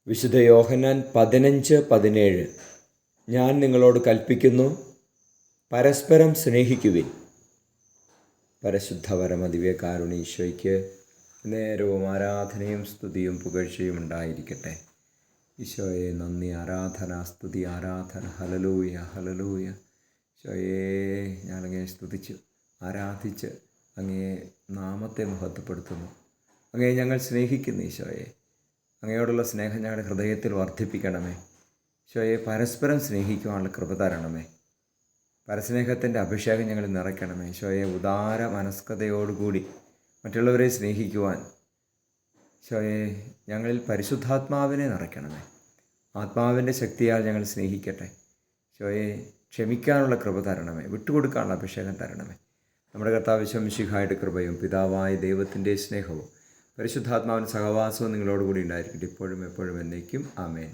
വിശുദ്ധ യോഹന്നാൻ 15:17 ഞാൻ നിങ്ങളോട് കൽപ്പിക്കുന്നു, പരസ്പരം സ്നേഹിക്കുവിൻ. പരിശുദ്ധ പരമദിവ്യകാരുണ്യ ഈശോയ്ക്ക് നേരവും ആരാധനയും സ്തുതിയും പുകഴ്ചയും ഉണ്ടായിരിക്കട്ടെ. ഈശോയെ നന്ദി, ആരാധന, സ്തുതി, ആരാധന. Hallelujah, hallelujah. ഈശോയെ ഞാനങ്ങേ സ്തുതിച്ച് ആരാധിച്ച് അങ്ങേ നാമത്തെ മഹത്വപ്പെടുത്തുന്നു. അങ്ങേ ഞങ്ങൾ സ്നേഹിക്കുന്നു ഈശോയെ. അങ്ങയോടുള്ള സ്നേഹം ഞങ്ങളുടെ ഹൃദയത്തിൽ വർദ്ധിപ്പിക്കണമേ. ഈശോയെ പരസ്പരം സ്നേഹിക്കുവാനുള്ള കൃപ തരണമേ. പരസ്നേഹത്തിൻ്റെ അഭിഷേകം ഞങ്ങൾ നിറയ്ക്കണമേ. ഈശോയെ ഉദാര മനസ്കതയോടുകൂടി മറ്റുള്ളവരെ സ്നേഹിക്കുവാൻ ഈശോയെ ഞങ്ങളിൽ പരിശുദ്ധാത്മാവിനെ നിറയ്ക്കണമേ. ആത്മാവിൻ്റെ ശക്തിയാൽ ഞങ്ങൾ സ്നേഹിക്കട്ടെ. ഈശോയെ ക്ഷമിക്കാനുള്ള കൃപ തരണമേ. വിട്ടുകൊടുക്കാനുള്ള അഭിഷേകം തരണമേ. നമ്മുടെ കർത്താവ് ഈശോ മിശിഹായുടെ കൃപയും പിതാവായ ദൈവത്തിൻ്റെ സ്നേഹവും പരിശുദ്ധാത്മാവിൻ്റെ സഹവാസവും നിങ്ങളോടുകൂടി ഉണ്ടായിരിക്കട്ടെ, ഇപ്പോഴും എപ്പോഴും എന്നേക്കും. ആമേൻ.